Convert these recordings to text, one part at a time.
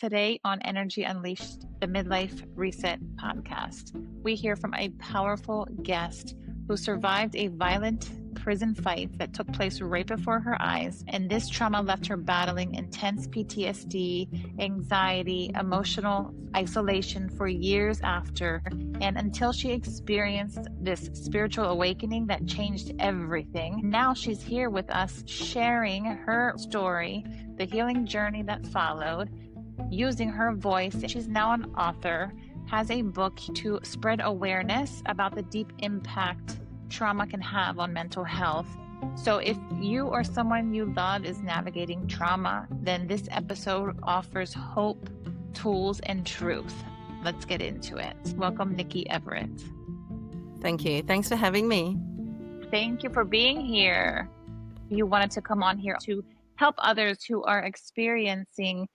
Today on Energy Unleashed, the Midlife Reset podcast, we hear from a powerful guest who survived a violent prison fight that took place right before her eyes. And this trauma left her battling intense PTSD, anxiety, emotional isolation for years after, and until she experienced this spiritual awakening that changed everything. Now she's here with us sharing her story, the healing journey that followed, using her voice. She's now an author, has a book to spread awareness about the deep impact trauma can have on mental health. So if you or someone you love is navigating trauma, then this episode offers hope, tools, and truth. Let's get into it. Welcome, Nikki Everett. Thank you. Thanks for having me. Thank you for being here. You wanted to come on here to help others who are experiencing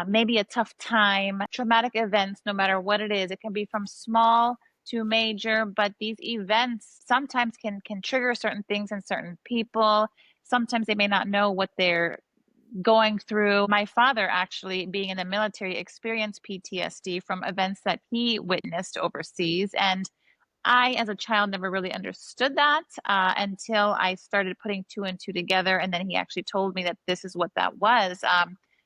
maybe a tough time, traumatic events, no matter what it is. It can be from small to major, but these events sometimes can trigger certain things in certain people. Sometimes they may not know what they're going through. My father, actually, being in the military, experienced PTSD from events that he witnessed overseas. And I, as a child, never really understood that until I started putting two and two together. And then he actually told me that this is what that was.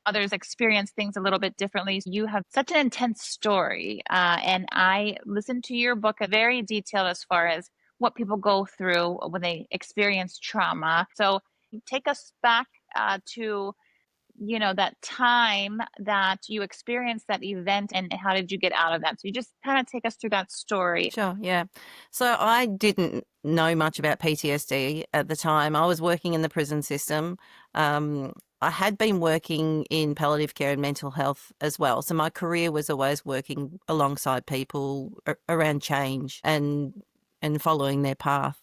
Others experience things a little bit differently. You have such an intense story. And I listened to your book, very detailed as far as what people go through when they experience trauma. So take us back to that time that you experienced that event, and how did you get out of that? So you just kind of take us through that story. Sure, yeah. So I didn't know much about PTSD at the time. I was working in the prison system. I had been working in palliative care and mental health as well. So my career was always working alongside people around change and following their path.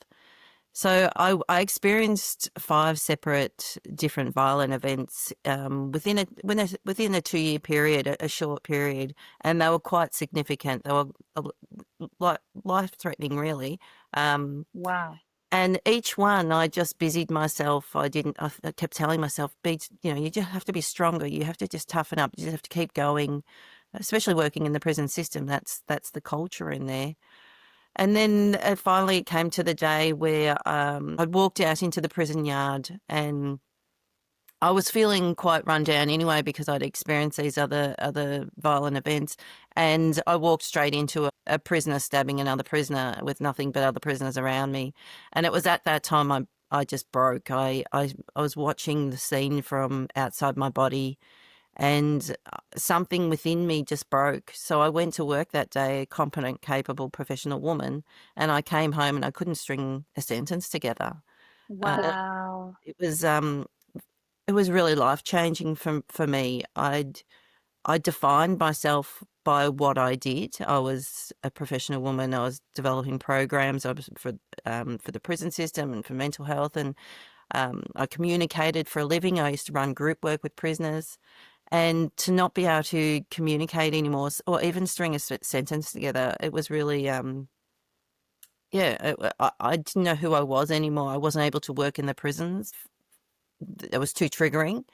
So I experienced 5 separate different violent events within a 2-year period, a short period, and they were quite significant. They were life-threatening, really. Wow. And each one, I just busied myself. I kept telling myself, you just have to be stronger. You have to just toughen up. You just have to keep going, especially working in the prison system. That's the culture in there. And then finally it came to the day where I'd walked out into the prison yard, and I was feeling quite run down anyway because I'd experienced these other violent events. And I walked straight into a prisoner stabbing another prisoner with nothing but other prisoners around me. And it was at that time I just broke. I was watching the scene from outside my body, and something within me just broke. So I went to work that day, a competent, capable, professional woman, and I came home and I couldn't string a sentence together. Wow. It was really life-changing for me. I defined myself by what I did. I was a professional woman. I was developing programs. I was for the prison system and for mental health, and I communicated for a living. I used to run group work with prisoners. And to not be able to communicate anymore or even string a sentence together, it was really, I didn't know who I was anymore. I wasn't able to work in the prisons. It was too triggering.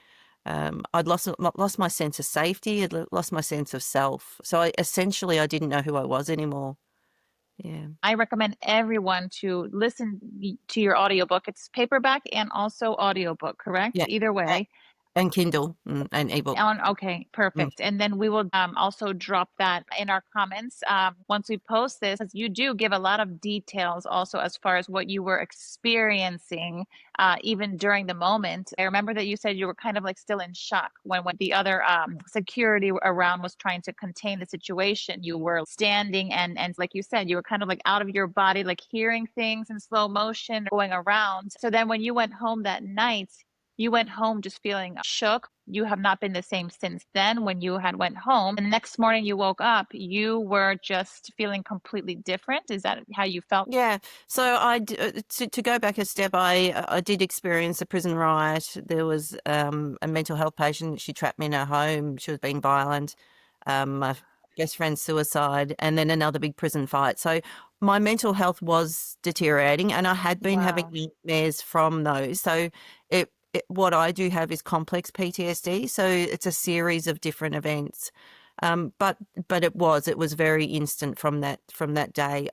I'd lost my sense of safety. I'd lost my sense of self. So I didn't know who I was anymore. Yeah. I recommend everyone to listen to your audiobook. It's paperback and also audiobook, correct? Yeah. Either way. And Kindle and ebook. Okay, perfect. And then we will also drop that in our comments once we post this, as you do give a lot of details also as far as what you were experiencing even during the moment. I remember that you said you were kind of like still in shock when the other security around was trying to contain the situation. You were standing and like you said, you were kind of like out of your body, like hearing things in slow motion going around. So then when you went home that night, you went home just feeling shook. You have not been the same since then when you had went home. And the next morning you woke up, you were just feeling completely different. Is that how you felt? Yeah. So to go back a step, I did experience a prison riot. There was a mental health patient. She trapped me in her home. She was being violent. My best friend's suicide, and then another big prison fight. So my mental health was deteriorating, and I had been having nightmares from those. So it what I do have is complex PTSD, so it's a series of different events. But it was very instant from that day.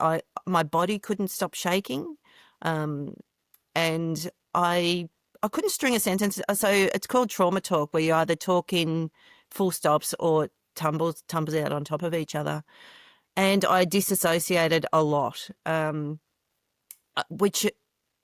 My body couldn't stop shaking, um, and I couldn't string a sentence. So it's called trauma talk, where you either talk in full stops or tumbles out on top of each other. And I disassociated a lot,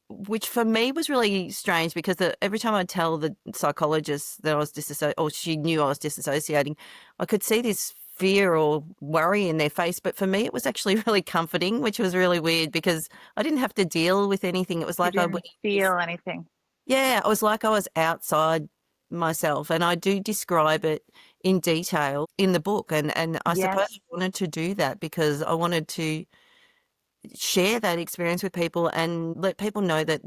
which for me was really strange because every time I tell the psychologist that I was or she knew I was disassociating, I could see this fear or worry in their face. But for me, it was actually really comforting, which was really weird because I didn't have to deal with anything. It was You like I didn't went this, feel anything. yeah, it was like I was outside myself. And I do describe it in detail in the book. And I suppose Yes. I wanted to do that because I wanted to share that experience with people and let people know that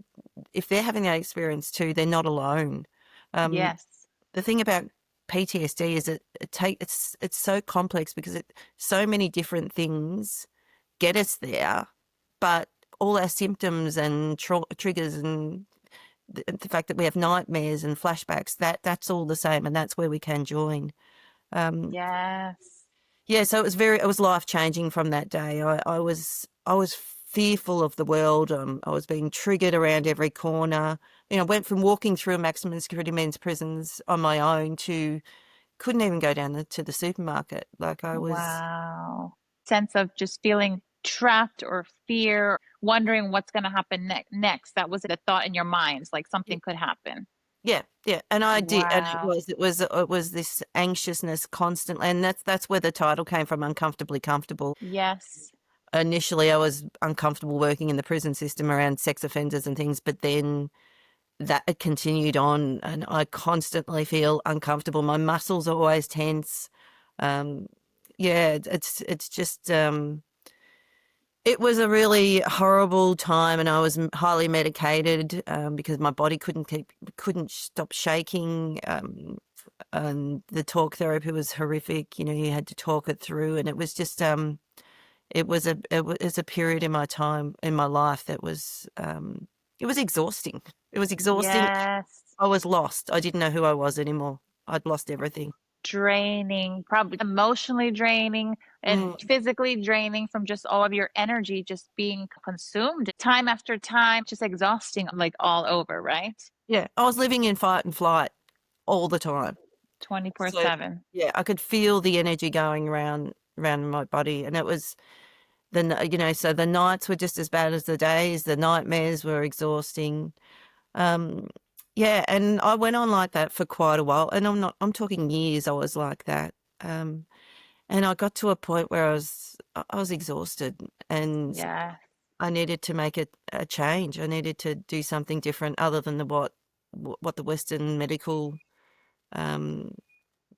if they're having that experience too, they're not alone. Um, Yes. the thing about PTSD is it's so complex because so many different things get us there, but all our symptoms and triggers and the fact that we have nightmares and flashbacks, that's all the same, and that's where we can join. Um, Yes. yeah, so it was life changing from that day. I was fearful of the world. I was being triggered around every corner. You know, went from walking through a maximum security men's prisons on my own to couldn't even go down to the supermarket. Like I was, Wow. Sense of just feeling trapped or fear, wondering what's going to happen next. That was the thought in your minds, like something could happen. yeah, yeah, and I did, and Wow. it was this anxiousness constantly, and that's where the title came from, Uncomfortably Comfortable. Yes. Initially, I was uncomfortable working in the prison system around sex offenders and things, but then that it continued on, and I constantly feel uncomfortable. My muscles are always tense. Um, yeah, it's just it was a really horrible time, and I was highly medicated because my body couldn't stop shaking. And the talk therapy was horrific. You know, you had to talk it through, and it was just it was a period in my time in my life that was it was exhausting. It was exhausting. Yes. I was lost. I didn't know who I was anymore. I'd lost everything. Draining, probably emotionally draining and Mm, physically draining from just all of your energy just being consumed time after time, just exhausting, like all over, right? yeah, I was living in fight and flight all the time. So 24/7. yeah, I could feel the energy going around my body, and it was you know, so the nights were just as bad as the days. The nightmares were exhausting. Um, yeah, and I went on like that for quite a while, and I'm talking years. I was like that. Um, and I got to a point where I was exhausted, and Yeah. I needed to make a change. I needed to do something different other than what the Western medical um,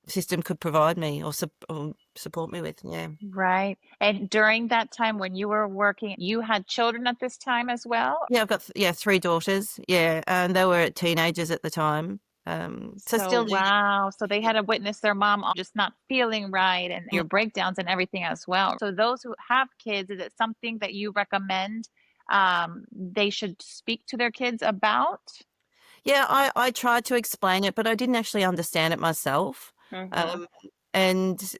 system could provide me or support me with. Yeah. Right. And during that time when you were working, you had children at this time as well? Yeah, I've got yeah, three daughters. Yeah, and they were teenagers at the time. So So, still learning. wow. So they had to witness their mom just not feeling right and Mm. your breakdowns and everything as well. So, those who have kids, is it something that you recommend they should speak to their kids about? Yeah, I tried to explain it, but I didn't actually understand it myself. Mm-hmm. Um, and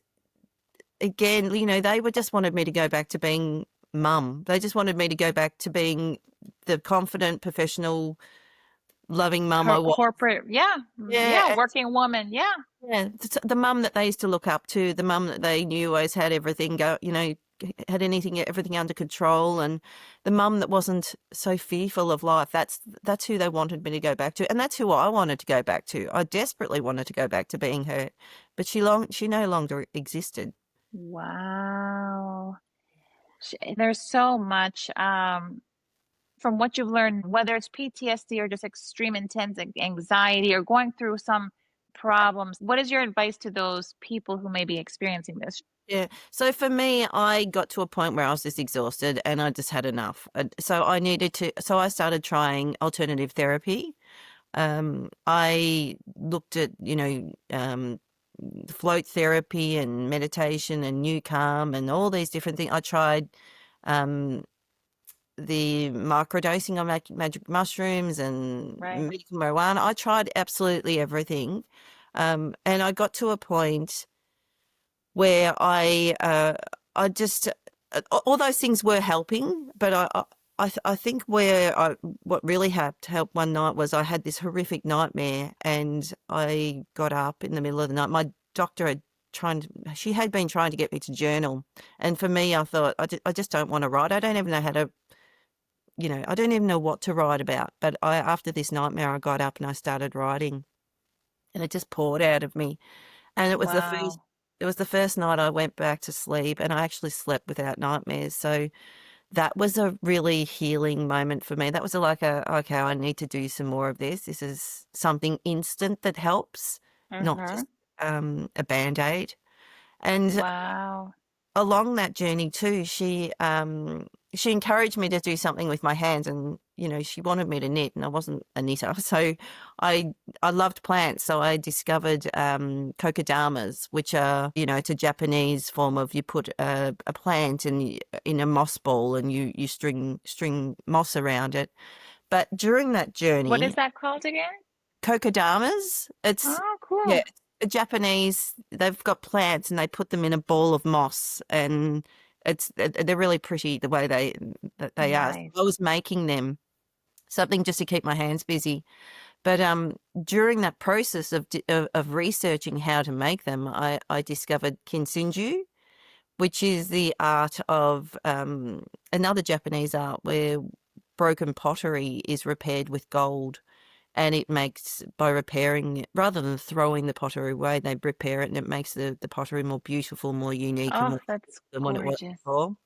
again, you know, they just wanted me to go back to being mum. They just wanted me to go back to being the confident, professional, loving mum I was. Corporate, yeah, yeah, Yeah, working woman, yeah. yeah, the mum that they used to look up to, the mum that they knew always had everything you know, had everything under control, and the mum that wasn't so fearful of life. That's who they wanted me to go back to, and that's who I wanted to go back to. I desperately wanted to go back to being her, but she no longer existed. Wow. There's so much from what you've learned, whether it's PTSD or just extreme intense anxiety or going through some problems. What is your advice to those people who may be experiencing this? Yeah. So for me, I got to a point where I was just exhausted and I just had enough. So I needed to. So I started trying alternative therapy. I looked at, you know, float therapy and meditation and new calm and all these different things. I tried um, the microdosing of magic mushrooms and Right. medical marijuana. I tried absolutely everything. And I got to a point where I just, all those things were helping, but I think what really helped one night was I had this horrific nightmare, and I got up in the middle of the night. My doctor she had been trying to get me to journal, and for me, I thought I just don't want to write. I don't even know how to, I don't even know what to write about. But after this nightmare, I got up and I started writing, and it just poured out of me. And Wow. it was the first night I went back to sleep, and I actually slept without nightmares. So that was a really healing moment for me. That was okay, I need to do some more of this. This is something instant that helps, not Mm-hmm. just a band-aid. And Wow. along that journey too, she encouraged me to do something with my hands, and she wanted me to knit, and I wasn't a knitter, so I loved plants, so I discovered kokedamas, which are, it's a Japanese form of, you put a plant in a moss ball, and you string moss around it. But during that What is journey, that called again? kokedamas. It's Oh, yeah, cool. it's a Japanese. They've got plants and they put them in a ball of moss, and they're really pretty the way they are. So I Nice. was making them something just to keep my hands busy. But during that process of researching how to make them, I discovered kintsugi, which is the art of another Japanese art where broken pottery is repaired with gold. And it makes, by repairing it, rather than throwing the pottery away, they repair it, and it makes the pottery more beautiful, more unique, and Oh, more that's than what it was gorgeous. before.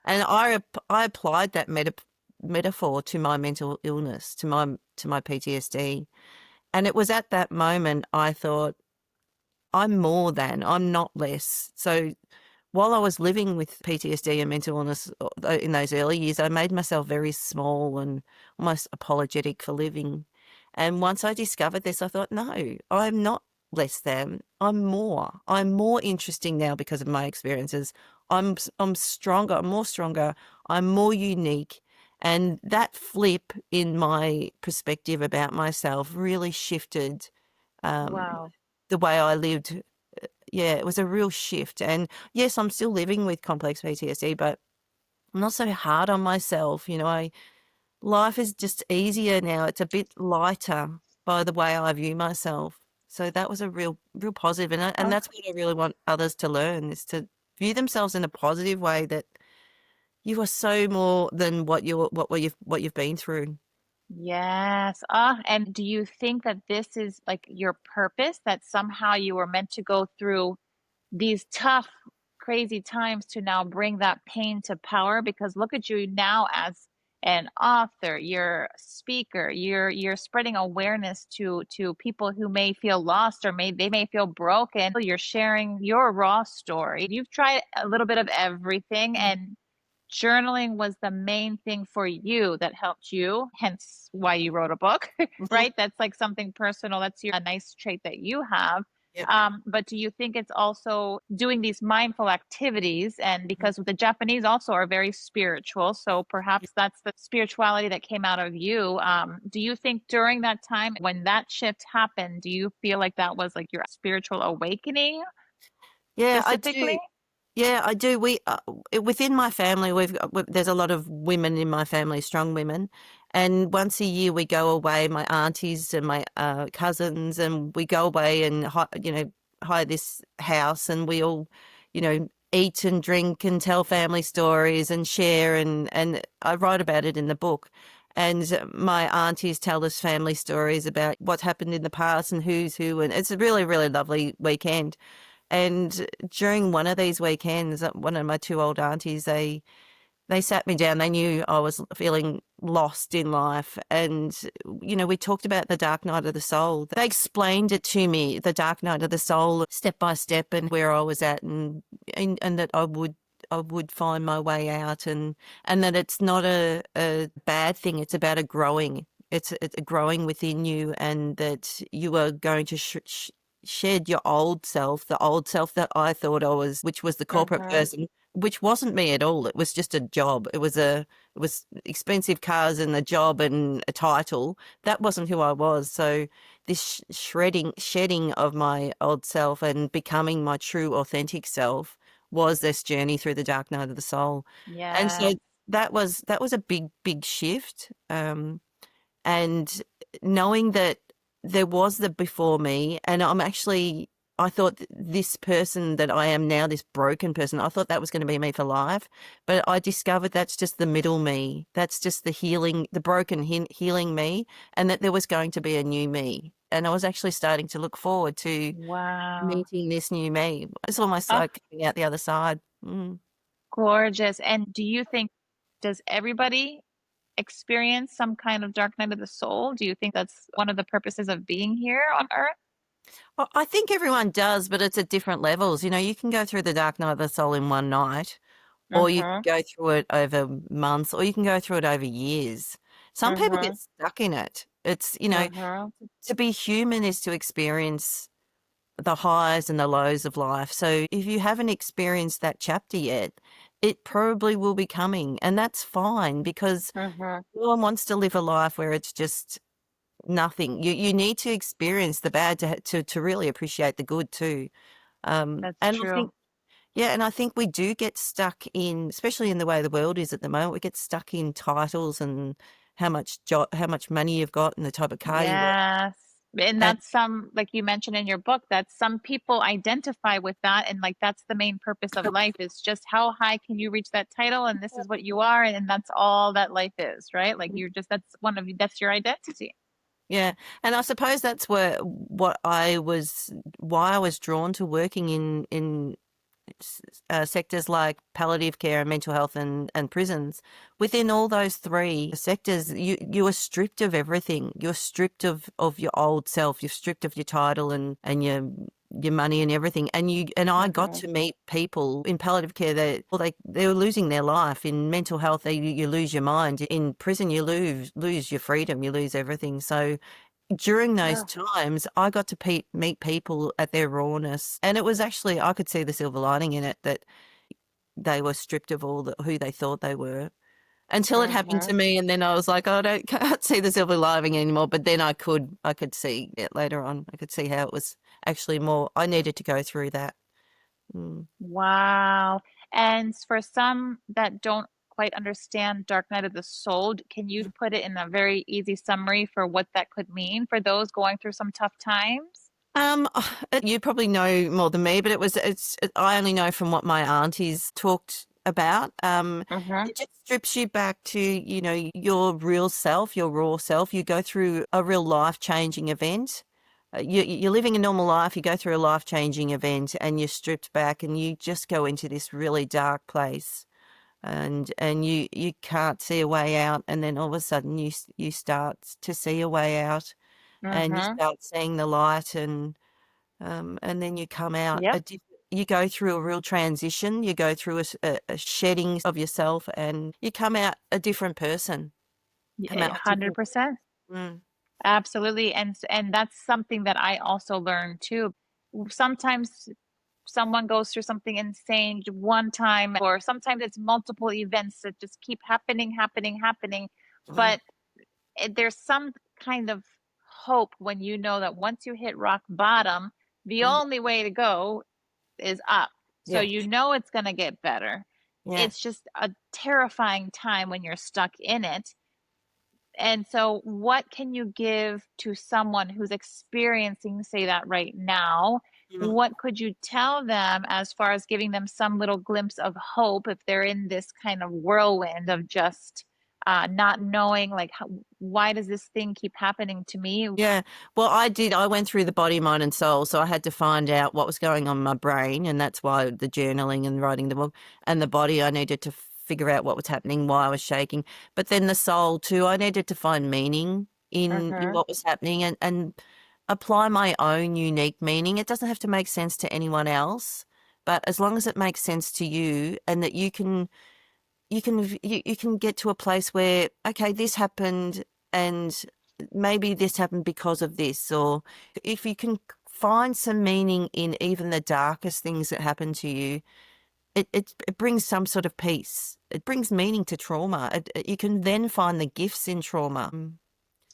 And I applied that metaphor to my mental illness, to my PTSD. And it was at that moment I thought, I'm not less. So while I was living with PTSD and mental illness in those early years, I made myself very small and almost apologetic for living. And once I discovered this, I thought, no, I'm not less than. I'm more. I'm more interesting now because of my experiences. I'm stronger. I'm more stronger. I'm more unique. And that flip in my perspective about myself really shifted um, Wow. the way I lived. Yeah, it was a real shift. And yes, I'm still living with complex PTSD, but I'm not so hard on myself. Life is just easier now. It's a bit lighter by the way I view myself. So that was a real positive, and Oh, that's what I really want others to learn, is to view themselves in a positive way, that you are so more than what you've been through. yes. Ah, and do you think that this is like your purpose, that somehow you were meant to go through these tough, crazy times to now bring that pain to power? Because look at you now as an author, you're a speaker, you're spreading awareness to people who may feel lost, or they may feel broken. You're sharing your raw story. You've tried a little bit of everything, Mm. and journaling was the main thing for you that helped you, hence why you wrote a book. Mhm. Right? That's like something personal. That's a nice trait that you have. Yep. But do you think it's also doing these mindful activities? And because the Japanese also are very spiritual, so perhaps that's the spirituality that came out of you. Do you think during that time when that shift happened, do you feel like that was like your spiritual awakening Yeah, I specifically? do. Yeah, I do. Within my family, there's a lot of women in my family, strong women, and once a year we go away. My aunties and my cousins, and we go away and hire this house, and we all, eat and drink and tell family stories and share, and I write about it in the book. And my aunties tell us family stories about what's happened in the past and who's who, and it's a really, really lovely weekend. And during one of these weekends, one of my two old aunties, they sat me down. They knew I was feeling lost in life. And, we talked about the dark night of the soul. They explained it to me, the dark night of the soul, step by step, and where I was at, and that I would find my way out, and that it's not a bad thing. It's about a growing. It's a growing within you, and that you are going to shed your old self, the old self that I thought I was, which was the corporate Mm-hmm. person, which wasn't me at all. It was just a job. It was expensive cars and a job and a title. That wasn't who I was. So this shedding of my old self and becoming my true authentic self was this journey through the dark night of the soul. And so Yes. that was a big shift. And knowing that there was the before me, and I thought this person that I am now, this broken person, I thought that was going to be me for life. But I discovered that's just the middle me. That's just the healing, the broken healing me, and that there was going to be a new me. And I was actually starting to look forward to Wow. meeting this new me. It's almost Oh, like coming out the other side. Mm. gorgeous. And do you think, does everybody experience some kind of dark night of the soul? Do you think that's one of the purposes of being here on Earth? Well, I think everyone does, but it's at different levels. You know, you can go through the dark night of the soul in one night, or you Uh-huh. can go through it over months, or you can go through it over years. Some people Uh-huh. get stuck in it. It's, Uh-huh. to be human is to experience the highs and the lows of life. So if you haven't experienced that chapter yet, it probably will be coming. And that's fine because Uh-huh. no one wants to live a life where it's just nothing. You need to experience the bad to really appreciate the good too. That's And I true. think, yeah, and I think we do get stuck in, especially in the way the world is at the moment, we get stuck in titles and how much money you've got and the type of car you want. Yes. And And that's some, like you mentioned in your book, that some people identify with that. And like that's the main purpose of life is just how high can you reach that title? And this is what you are. And that's all that life is, right? Like you're just, that's one of you, that's your identity. yeah, and I suppose that's why I was drawn to working in sectors like palliative care and mental health and prisons. Within all those three sectors, you are stripped of everything. You're stripped of your old self. You're stripped of your title and your money and everything. And I got Mm-hmm. to meet people in palliative care that they were losing their life. In mental health, you lose your mind. In prison, you lose your freedom. You lose everything. So during those Yeah. times, I got to meet people at their rawness. And it was actually, I could see the silver lining in it that they were stripped of who they thought they were until it happened Mm-hmm. to me. And then I was like, oh, can't see the silver lining anymore. But then I could see it later on. I could see how it was actually more, I needed to go through that. Mm. Wow. And for some that don't quite understand Dark Night of the Soul, can you put it in a very easy summary for what that could mean for those going through some tough times? You probably know more than me, but I only know from what my aunties talked about. Mm-hmm. It just strips you back to, your real self, your raw self. You go through a real life-changing event. You're living a normal life, you go through a life-changing event and you're stripped back and you just go into this really dark place and you can't see a way out, and then all of a sudden you start to see a way out and you Mm-hmm. start seeing the light and then you come out Yep. you go through a real transition. You go through a shedding of yourself, and you come out a different person. Come out a different. 100%. Mm, Absolutely. And that's something that I also learned too. Sometimes someone goes through something insane one time, or sometimes it's multiple events that just keep happening. mm, But there's some kind of hope when you know that once you hit rock bottom, the mm. only way to go is up. So Yeah, you know it's going to get better. yeah. It's just a terrifying time when you're stuck in it. And so, what can you give to someone who's experiencing, say, that right now? Mm. What could you tell them as far as giving them some little glimpse of hope if they're in this kind of whirlwind of just not knowing, like, why does this thing keep happening to me? Yeah. Well, I did. I went through the body, mind, and soul. So I had to find out what was going on in my brain. And that's why the journaling and writing the book. And the body, I needed to figure out what was happening, why I was shaking. But then the soul, too, I needed to find meaning in Uh-huh. what was happening and apply my own unique meaning. It doesn't have to make sense to anyone else. But as long as it makes sense to you and that you can get to a place where, okay, this happened and maybe this happened because of this, or if you can find some meaning in even the darkest things that happen to you, it brings some sort of peace. It brings meaning to trauma. You can then find the gifts in trauma.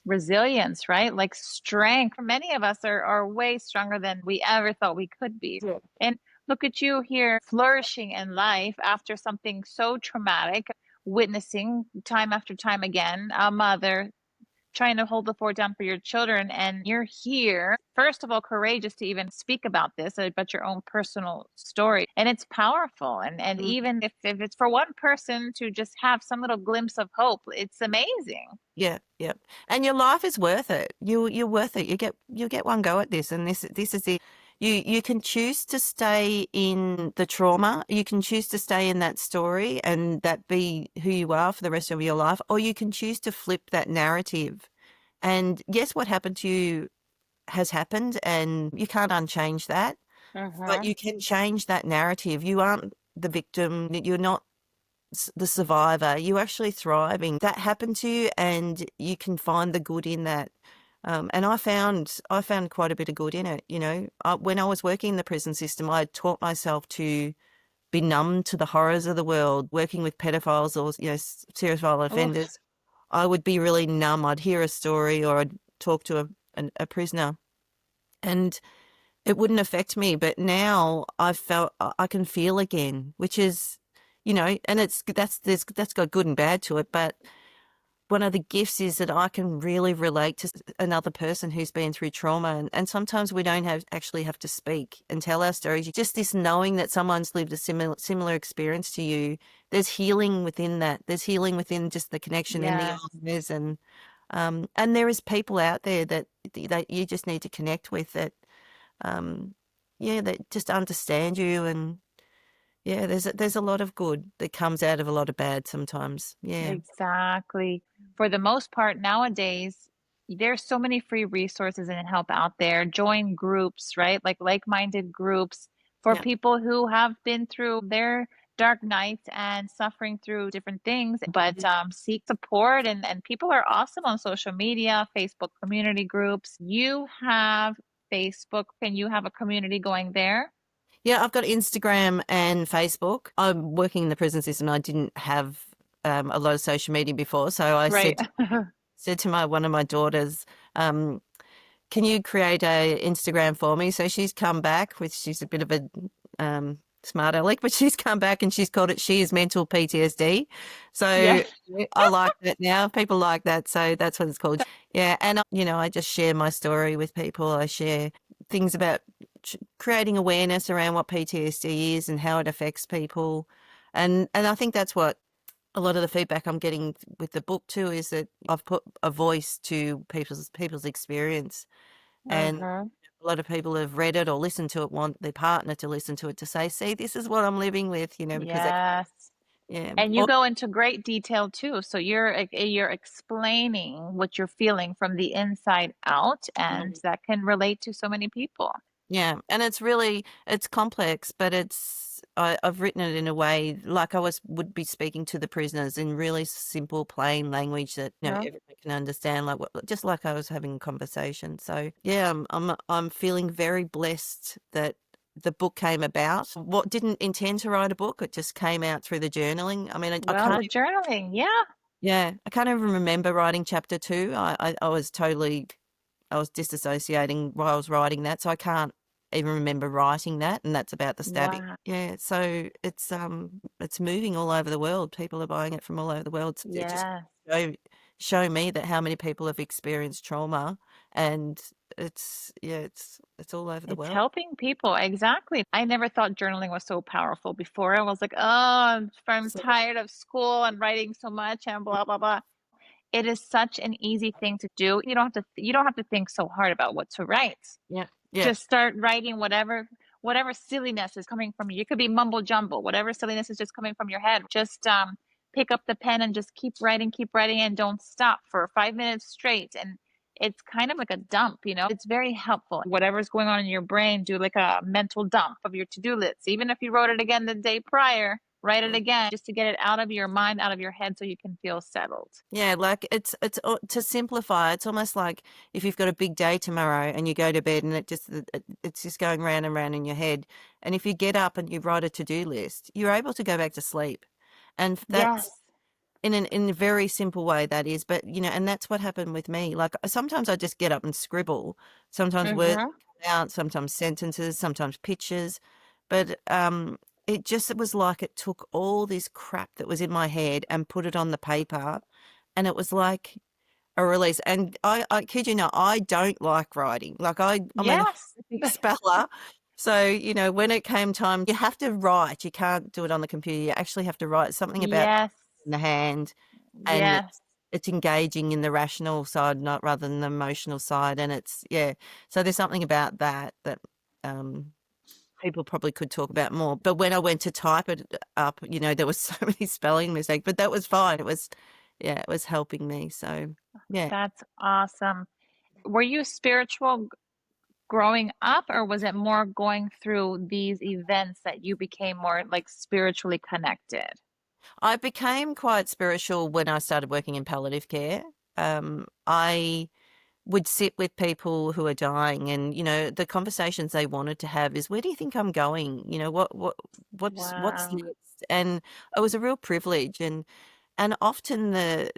Resilience, right? Like strength. Many of us are way stronger than we ever thought we could be. Yeah. And look at you here flourishing in life after something so traumatic, witnessing time after time again, a mother trying to hold the fort down for your children. And you're here, first of all, courageous to even speak about this, about your own personal story. And it's powerful. And Mm. even if it's for one person to just have some little glimpse of hope, it's amazing. Yeah, yeah. And your life is worth it. You're worth it. You get one go at this, and this is it. You can choose to stay in the trauma. You can choose to stay in that story and that be who you are for the rest of your life, or you can choose to flip that narrative. And yes, what happened to you has happened, and you can't unchange that, but Uh-huh. you can change that narrative. You aren't the victim. You're not the survivor. You're actually thriving. That happened to you, and you can find the good in that. And I found quite a bit of good in it. You know, when I was working in the prison system, I had taught myself to be numb to the horrors of the world. Working with pedophiles or serious violent Oof. offenders, I would be really numb. I'd hear a story or I'd talk to a prisoner, and it wouldn't affect me. But now I can feel again, which is, and that's got good and bad to it. But one of the gifts is that I can really relate to another person who's been through trauma. And sometimes we don't actually have to speak and tell our stories. Just this knowing that someone's lived a similar experience to you, there's healing within that. There's healing within just the connection in the Yes, eyes. And there is people out there that you just need to connect with um, that just understand you. And yeah, there's a lot of good that comes out of a lot of bad sometimes. Yeah. exactly. For the most part, nowadays, there's so many free resources and help out there. Join groups, right? Like-minded groups for Yeah. people who have been through their dark nights and suffering through different things, but seek support. And people are awesome on social media, Facebook community groups. You have Facebook, and you have a community going there, Yeah, I've got Instagram and Facebook. I'm working in the prison system. I didn't have a lot of social media before, so I right? said to my one of my daughters, um, "Can you create a Instagram for me?" So she's come back with she's a bit of a smart aleck, but she's come back and she's called it "She is Mental PTSD." Yeah. So I like that now. People like that, so that's what it's called. Yeah, and I just share my story with people. I share things about creating awareness around what PTSD is and how it affects people. And I think that's what a lot of the feedback I'm getting with the book too is that I've put a voice to people's experience. And Uh-huh. a lot of people have read it or listened to it, want their partner to listen to it to say, see, this is what I'm living with, because they, Yes. yeah. And you go into great detail too. So you're explaining what you're feeling from the inside out, and that can relate to so many people. Yeah, and it's complex, but I've written it in a way like would be speaking to the prisoners in really simple, plain language that Yeah. everyone can understand, just like I was having a conversation. So yeah, I'm feeling very blessed that the book came about. What didn't intend to write a book, it just came out through the journaling. I mean, I Well, can't. the journaling, yeah. Yeah, I can't even remember writing chapter 2. I was disassociating while I was writing that, so I can't even remember writing that, and that's about the stabbing. Wow. Yeah, so it's moving all over the world. People are buying it from all over the world. It just Yeah. show me that how many people have experienced trauma, and it's all over the It's world. helping people. Exactly. I never thought journaling was so powerful before. I was like, oh, I'm So, tired of school and writing so much and blah, blah, blah. It is such an easy thing to do. You don't have to think so hard about what to write. yeah, yeah, Just start writing whatever silliness is coming from you. It could be mumble jumble, whatever silliness is just coming from your head. Just pick up the pen and just keep writing, and don't stop for 5 minutes straight. And it's kind of like a dump. It's very helpful. Whatever's going on in your brain, do like a mental dump of your to-do list. Even if you wrote it again the day prior, write it again, just to get it out of your mind, out of your head, so you can feel settled. Yeah, like to simplify, it's almost like if you've got a big day tomorrow and you go to bed and it's just going round and round in your head. And if you get up and you write a to-do list, you're able to go back to sleep. And that's Yes. in a very simple way that is, but and that's what happened with me. Like sometimes I just get up and scribble. Sometimes words Mm-hmm. come out, sometimes sentences, sometimes pictures. But it was like it took all this crap that was in my head and put it on the paper, and it was like a release. And I kid you not, I don't like writing. Like I'm a Yes. horrific speller. So, when it came time, you have to write. You can't do it on the computer. You actually have to write something about Yes. in the hand, and Yes. it's engaging in the rational side, not rather than the emotional side. And it's, yeah. So there's something about that um, people probably could talk about more. But when I went to type it up, there was so many spelling mistakes, but that was fine. It was helping me. So, yeah. That's awesome. Were you spiritual growing up, or was it more going through these events that you became more like spiritually connected? I became quite spiritual when I started working in palliative care. I would sit with people who are dying, and the conversations they wanted to have is, where do you think I'm going? What's Wow. next? And it was a real privilege, and often the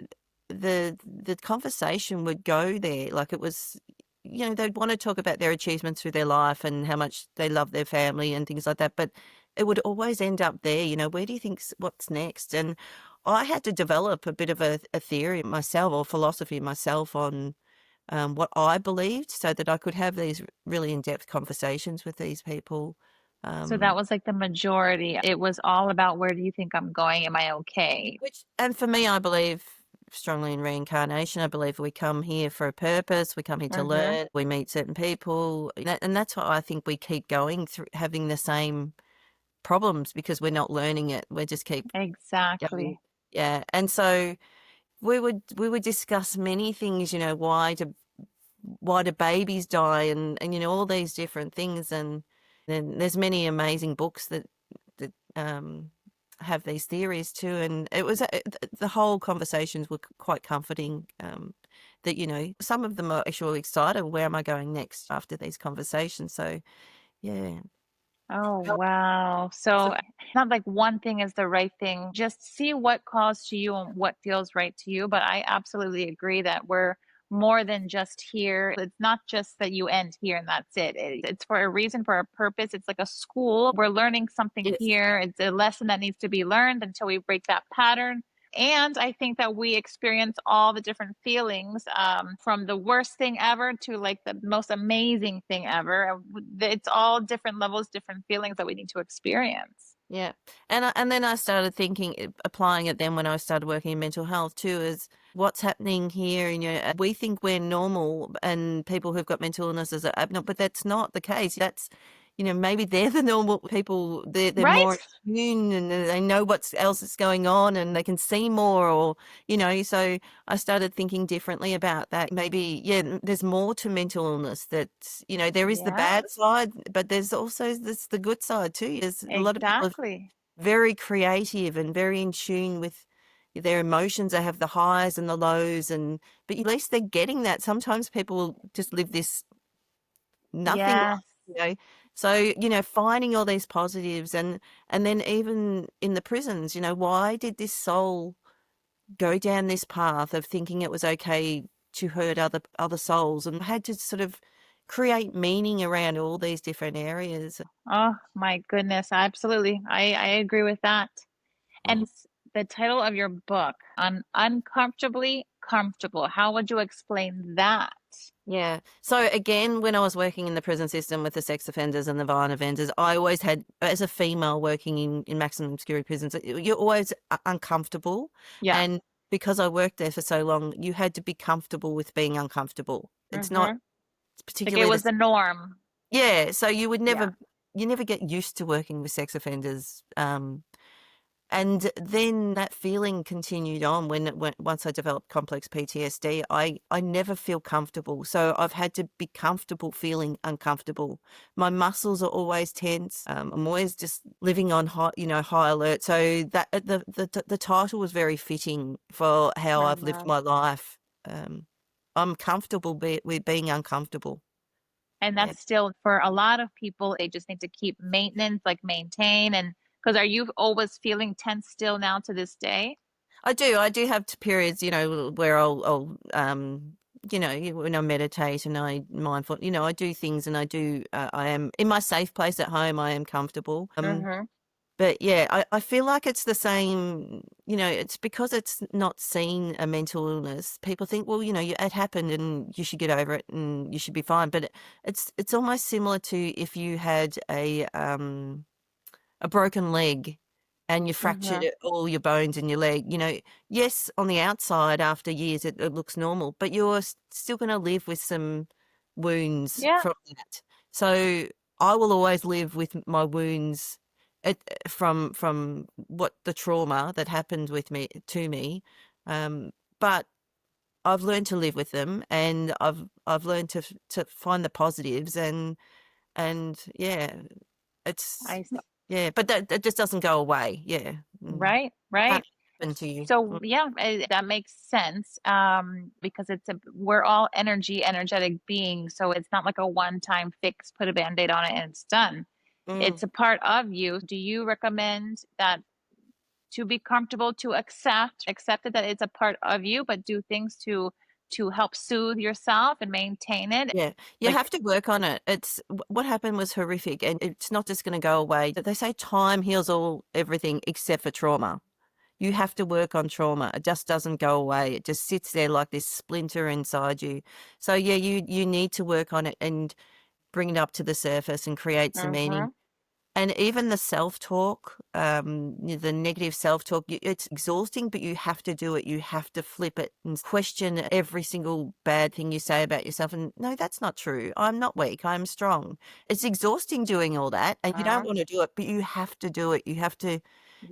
conversation would go there. Like it was, they'd want to talk about their achievements through their life and how much they love their family and things like that, but it would always end up there. Where do you think what's next? And I had to develop a bit of a theory myself, or philosophy myself, on what I believed, so that I could have these really in-depth conversations with these people. So that Um, was like the majority. It was all about, where do you think I'm going? Am I okay? and for me, I believe strongly in reincarnation. I believe we come here for a purpose. We come here to Mm-hmm. learn. We meet certain people, and that's why I think we keep going through having the same problems, because we're not learning it. We just keep going. Exactly. Yeah, and so we would discuss many things. Why do babies die, and all these different things. And then there's many amazing books that have these theories too. And it was the whole conversations were quite comforting. That some of them are actually excited. Where am I going next after these conversations? So yeah. Oh, wow. So So not like one thing is the right thing. Just see what calls to you and what feels right to you. But I absolutely agree that we're more than just here. It's not just that you end here and that's it. It's for a reason, for a purpose. It's like a school. We're learning something yes, here. It's a lesson that needs to be learned until we break that pattern. And I think that we experience all the different feelings, from the worst thing ever to like the most amazing thing ever. It's all different levels, different feelings that we need to experience. yeah. And then I started thinking, applying it then when I started working in mental health too, is what's happening here. And we think we're normal, and people who've got mental illnesses are abnormal, but that's not the case. That's, maybe they're the normal people. They're Right? more in tune, and they know what else is going on, and they can see more, or So I started thinking differently about that. Maybe, yeah, there's more to mental illness. That there is the Yeah, bad side, but there's also the good side too. There's a lot of people exactly. very creative and very in tune with their emotions. They have the highs and the lows, but at least they're getting that. Sometimes people just live this nothing life, Yes. you know. So, finding all these positives, and then even in the prisons, why did this soul go down this path of thinking it was okay to hurt other souls, and had to sort of create meaning around all these different areas. Oh my goodness. Absolutely. I agree with that. And Yeah. the title of your book, Uncomfortably Comfortable, how would you explain that? Yeah. So again, when I was working in the prison system with the sex offenders and the violent offenders, I always had, as a female working in maximum security prisons, you're always uncomfortable. Yeah. And because I worked there for so long, you had to be comfortable with being uncomfortable. It's not Mm-hmm. Like it particularly was the norm. yeah. So you Yeah. never get used to working with sex offenders. And then that feeling continued on when once I developed complex PTSD, I never feel comfortable. So I've had to be comfortable feeling uncomfortable. My muscles are always tense. I'm always just living on high alert. So that the title was very fitting for how I've lived Mhm. my life. I'm comfortable with being uncomfortable. And Yeah. that's still for a lot of people, they just need to keep maintenance, like maintain. And because are you always feeling tense still now to this day? I do. I do have periods, where when I meditate and I mindful, I do things and I am in my safe place at home. I am comfortable. Hmm. But yeah, I feel like it's the same, it's because it's not seen a mental illness. People think, well, it happened and you should get over it and you should be fine. But it's almost similar to if you had a broken leg and you fractured Hmm. all your bones in your leg, yes, on the outside after years it looks normal, but you're still going to live with some wounds Yeah. from that. So I will always live with my wounds from what the trauma that happened with me to me. But I've learned to live with them, and I've learned to find the positives, and yeah, it's I yeah, but that just doesn't go away. Yeah. Right, Can't right. happen to you. So yeah, that makes sense. Because we're all energetic beings. So it's not like a one-time fix, put a band-aid on it and it's done. Mm. It's a part of you. Do you recommend that to be comfortable to accept it that it's a part of you, but do things to help soothe yourself and maintain it? Yeah, you Like, have to work on it. What happened was horrific, and it's not just gonna go away. They say time heals everything except for trauma. You have to work on trauma. It just doesn't go away. It just sits there like this splinter inside you. So yeah, you need to work on it and bring it up to the surface and create some meaning. mhm. And even the self-talk, the negative self-talk, it's exhausting, but you have to do it. You have to flip it and question every single bad thing you say about yourself. And no, that's not true. I'm not weak. I'm strong. It's exhausting doing all that, and you don't Uh, want to do it, but you have to do it. You have to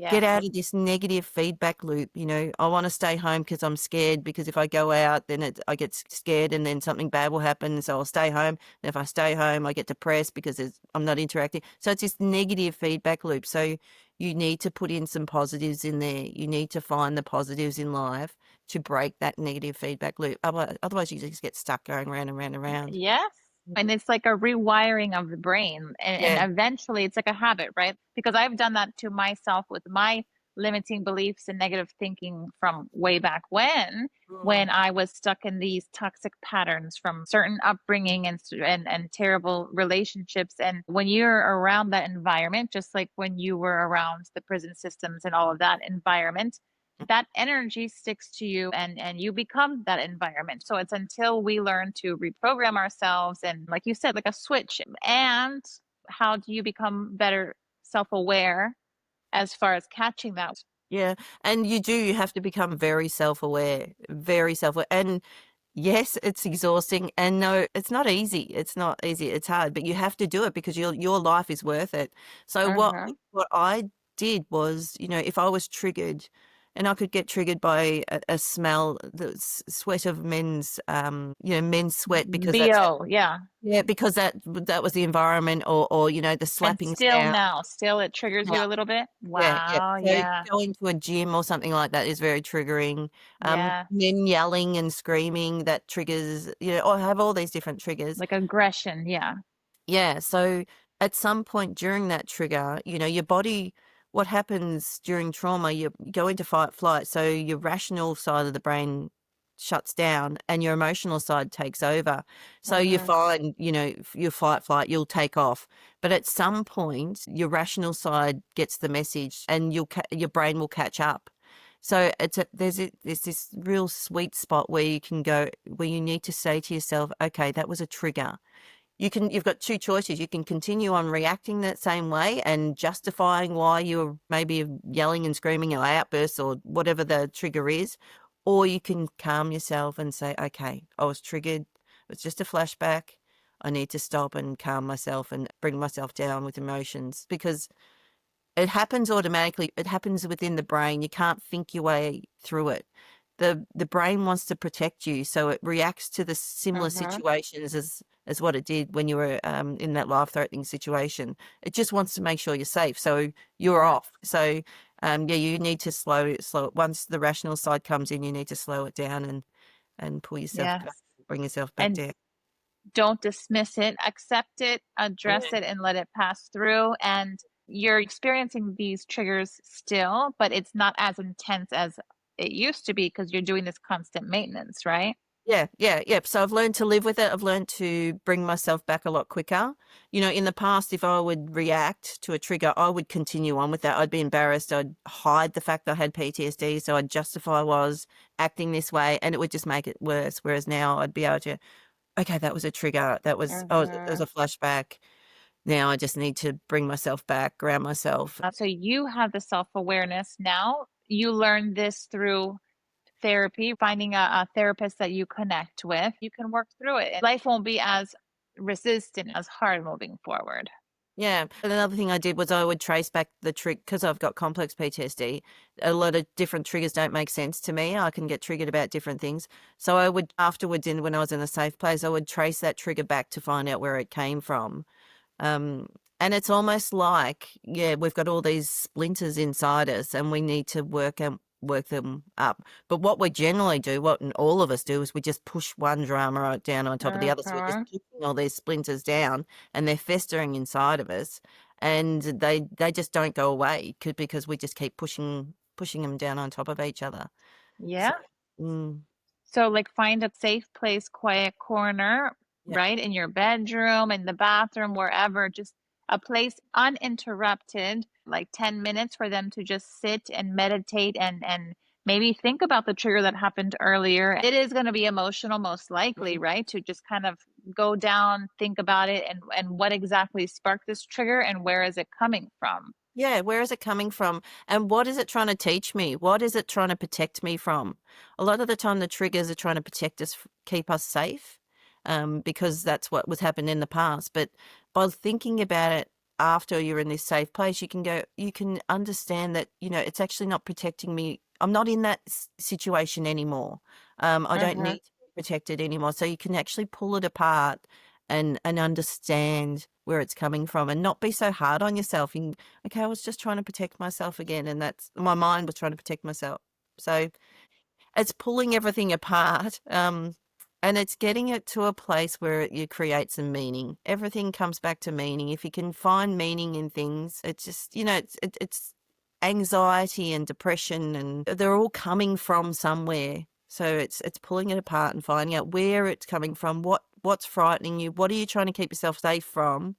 get yes. out of this negative feedback loop. I want to stay home because I'm scared, because if I go out, then I get scared and then something bad will happen. So I'll stay home. And if I stay home, I get depressed because I'm not interacting. So it's this negative feedback loop. So you need to put in some positives in there. You need to find the positives in life to break that negative feedback loop. Otherwise you just get stuck going round and round and round. Yes. And it's like a rewiring of the brain. And Yeah. eventually it's like a habit, right? Because I've done that to myself with my limiting beliefs and negative thinking from way back when Mm. I was stuck in these toxic patterns from certain upbringing and terrible relationships. And when you're around that environment, just like when you were around the prison systems and all of that environment, that energy sticks to you and you become that environment. So it's until we learn to reprogram ourselves and, like you said, like a switch. And how do you become better self-aware as far as catching that? Yeah, and you have to become very self-aware, very self-aware. And yes, it's exhausting, and no, it's not easy. It's not easy. It's hard, but you have to do it because your life is worth it. So Uh-huh. what I did was, if I was triggered, and I could get triggered by a smell, the sweat of men's sweat, because that's BO, yeah. yeah, because that was the environment, or the And slapping still sound. now, still it triggers Yeah, you a little bit. yeah, yeah. Wow, So yeah. going to a gym or something like that is very triggering. Yeah. Men yelling and screaming, that triggers, or have all these different triggers. Like aggression, yeah. Yeah. So at some point during that trigger, your body, what happens during trauma, you go into fight flight. So your rational side of the brain shuts down and your emotional side takes over. So you Hmm. find, your fight flight, you'll take off. But at some point, your rational side gets the message and your brain will catch up. So there's this real sweet spot where you can go, where you need to say to yourself, okay, that was a trigger. You've got two choices. You can continue on reacting that same way and justifying why you're maybe yelling and screaming or outbursts or whatever the trigger is, or you can calm yourself and say, okay, I was triggered. It's just a flashback. I need to stop and calm myself and bring myself down with emotions, because It happens automatically. It happens within the brain. You can't think your way through it. The brain wants to protect you, so it reacts to the similar Mm-hmm. situations as what it did when you were in that life-threatening situation. It just wants to make sure you're safe, so you're Yeah. off. So yeah, you need to slow it. Once the rational side comes in, you need to slow it down and pull yourself back, Yes. bring yourself back And down. don't dismiss it, accept it, address Yeah. it, and let it pass through. And you're experiencing these triggers still, but it's not as intense as it used to be because you're doing this constant maintenance, right? Yeah, yeah, yeah. So I've learned to live with it. I've learned to bring myself back a lot quicker. You know, in the past, if I would react to a trigger, I would continue on with that. I'd be embarrassed. I'd hide the fact that I had PTSD. So I'd justify I was acting this way and it would just make it worse. Whereas now I'd be able to, okay, that was a trigger. That was, oh, it was Mm-hmm. a flashback. Now I just need to bring myself back, ground myself. So you have the self-awareness now. You learn this through therapy, finding a therapist that you connect with. You can work through it. Life won't be as resistant, as hard moving forward. Yeah. And another thing I did was I would trace back the trick because I've got complex PTSD. A lot of different triggers don't make sense to me. I can get triggered about different things. So I would afterwards, when I was in a safe place, I would trace that trigger back to find out where it came from. Um, and it's almost like, yeah, we've got all these splinters inside us and we need to work them up. But what we generally do, what all of us do, is we just push one drama down on top of the other. So we're just Mm-hmm. pushing all these splinters down and they're festering inside of us and they just don't go away because we just keep pushing them down on top of each other. So, Yeah. mm, So, like, find a safe place, quiet corner, yeah. right? In your bedroom, in the bathroom, wherever, just a place uninterrupted, like 10 minutes for them to just sit and meditate and maybe think about the trigger that happened earlier. It is going to be emotional, most likely, Mm. right? To just kind of go down, think about it, and what exactly sparked this trigger and where is it coming from? Yeah, where is it coming from? And what is it trying to teach me? What is it trying to protect me from? A lot of the time, the triggers are trying to protect us, keep us safe, because that's what was happening in the past. But by thinking about it after you're in this safe place, you can understand that, it's actually not protecting me. I'm not in that situation anymore. I don't Mm-hmm. need to be protected anymore. So you can actually pull it apart and understand where it's coming from and not be so hard on yourself. Okay, I was just trying to protect myself again, and that's my mind was trying to protect myself. So it's pulling everything apart, and it's getting it to a place where you create some meaning. Everything comes back to meaning. If you can find meaning in things, it's just it's anxiety and depression, and they're all coming from somewhere. So it's pulling it apart and finding out where it's coming from, what's frightening you, what are you trying to keep yourself safe from,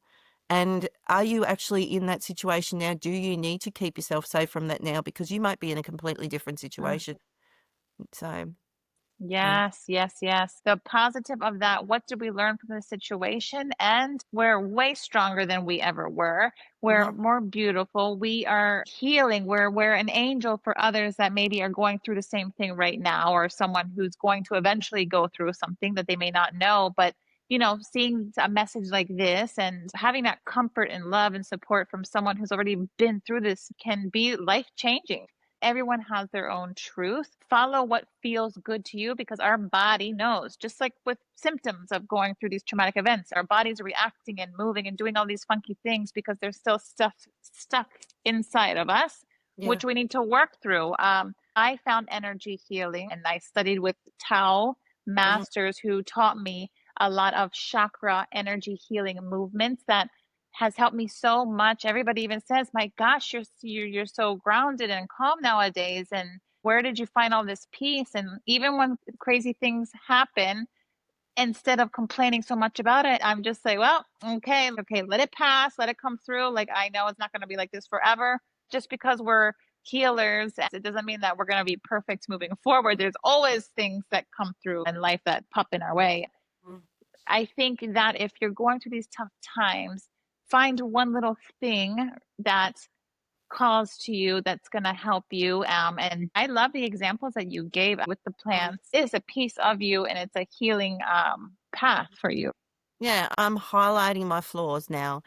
and are you actually in that situation now? Do you need to keep yourself safe from that now? Because you might be in a completely different situation. So, yeah. Yes, yes, yes. The positive of that, what did we learn from the situation? And we're way stronger than we ever were. We're Mhm. more beautiful. We are healing. We're an angel for others that maybe are going through the same thing right now, or someone who's going to eventually go through something that they may not know. But seeing a message like this and having that comfort and love and support from someone who's already been through this can be life changing. Everyone has their own truth. Follow what feels good to you because our body knows, just like with symptoms of going through these traumatic events, our body's reacting and moving and doing all these funky things because there's still stuff stuck inside of us, Yeah. which we need to work through. I found energy healing and I studied with Tao Mhm. masters who taught me a lot of chakra energy healing movements that has helped me so much. Everybody even says, "My gosh, you're so grounded and calm nowadays." And where did you find all this peace? And even when crazy things happen, instead of complaining so much about it, I'm just like, well, okay, okay, let it pass, let it come through. Like I know it's not going to be like this forever. Just because we're healers, it doesn't mean that we're going to be perfect moving forward. There's always things that come through in life that pop in our way. Mhm. I think that if you're going through these tough times, find one little thing that calls to you that's going to help you. And I love the examples that you gave with the Mhm. plants. It's a piece of you and it's a healing path for you. Yeah, I'm highlighting my flaws now.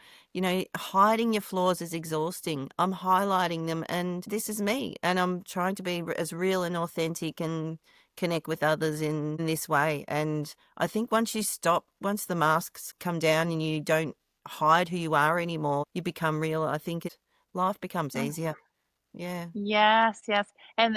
Hiding your flaws is exhausting. I'm highlighting them, and this is me. And I'm trying to be as real and authentic and connect with others in this way. And I think once the masks come down and you don't hide who you are anymore, you become real. I think life becomes easier. Yeah. Yes, yes. And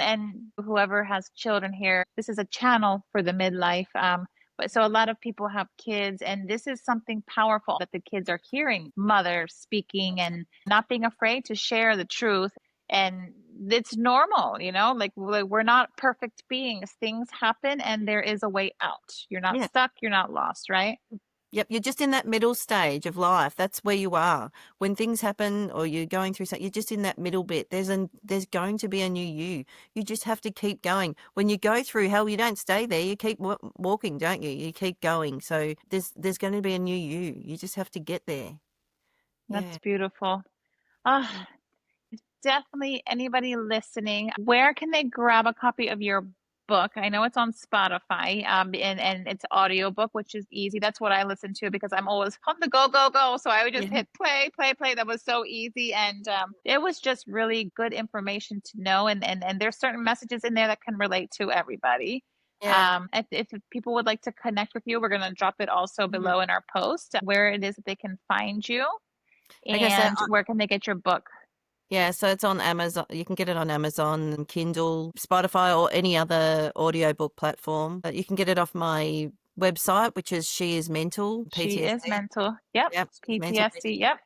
whoever has children here, this is a channel for the midlife. But so a lot of people have kids, and this is something powerful that the kids are hearing mothers speaking and not being afraid to share the truth. And it's normal, like we're not perfect beings. Things happen and there is a way out. You're not Yeah. stuck, you're not lost, right? Yep, you're just in that middle stage of life. That's where you are. When things happen or you're going through something, you're just in that middle bit. There's going to be a new you. You just have to keep going. When you go through hell, you don't stay there. You keep walking, don't you? You keep going. So there's going to be a new you. You just have to get there. Yeah. That's beautiful. Ah, Mm. definitely anybody listening, where can they grab a copy of your book? I know it's on Spotify, and it's audiobook, which is easy. That's what I listen to because I'm always on the go, go, go. So I would just Yeah. hit play, play, play. That was so easy. And it was just really good information to know. And there's certain messages in there that can relate to everybody. Yeah. If people would like to connect with you, we're going to drop it also Mhm. below in our post where it is that they can find you Okay, so and where can they get your book. yeah, so it's on Amazon. You can get it on Amazon, Kindle, Spotify, or any other audiobook platform. You can get it off my website, which is She Is Mental, She is PTSD. mental. Yep. Yep, She's Mental, PTSD. Yep.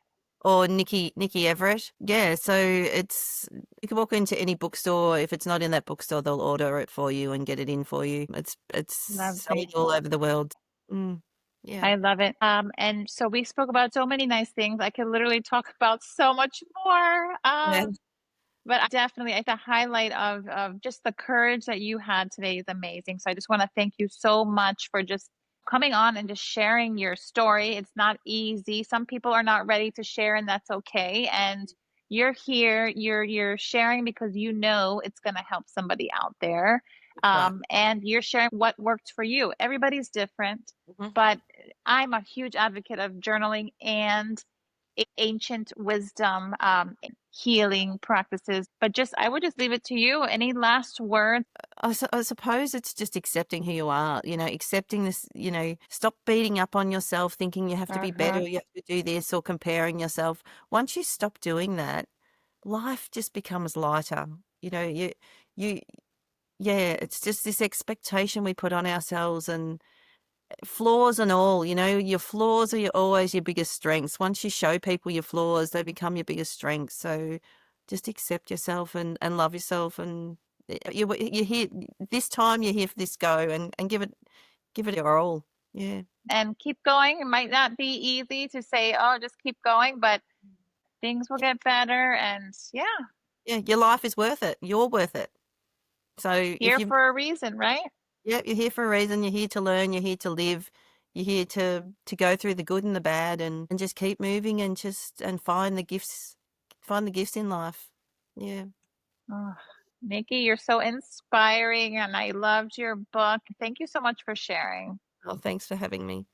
or Nikki Everett. Yeah, so you can walk into any bookstore. If it's not in that bookstore, they'll order it for you and get it in for you. It's selling Lovely. all over the world. Mm, yeah. I love it. And so we spoke about so many nice things. I could literally talk about so much more. Yeah. But definitely, the highlight of just the courage that you had today is amazing. So I just want to thank you so much for just coming on and just sharing your story. It's not easy. Some people are not ready to share, and that's okay. And you're here. You're sharing because you know it's going to help somebody out there. That's right. And you're sharing what worked for you. Everybody's different, Mhm. but I'm a huge advocate of journaling and ancient wisdom, healing practices. But I would just leave it to you. Any last words? I suppose it's just accepting who you are, accepting this, stop beating up on yourself, thinking you have to be better, Uh-huh. or you have to do this, or comparing yourself. Once you stop doing that, life just becomes lighter. You, yeah, it's just this expectation we put on ourselves, and flaws and all, your flaws are always your biggest strengths. Once you show people your flaws, they become your biggest strengths. So just accept yourself and love yourself, and you're here this time, you're here for this go, and give it your all. Yeah. And keep going. It might not be easy to say, oh, just keep going, but things will get better. And yeah, Yeah, your life is worth it. You're worth it. So if here you for a reason, right? yeah, you're here for a reason. You're here to learn. You're here to live. You're here to go through the good and the bad, and just keep moving, and find the gifts in life. Yeah. Oh, Nikki, you're so inspiring, and I loved your book. Thank you so much for sharing. Oh, thanks for having me.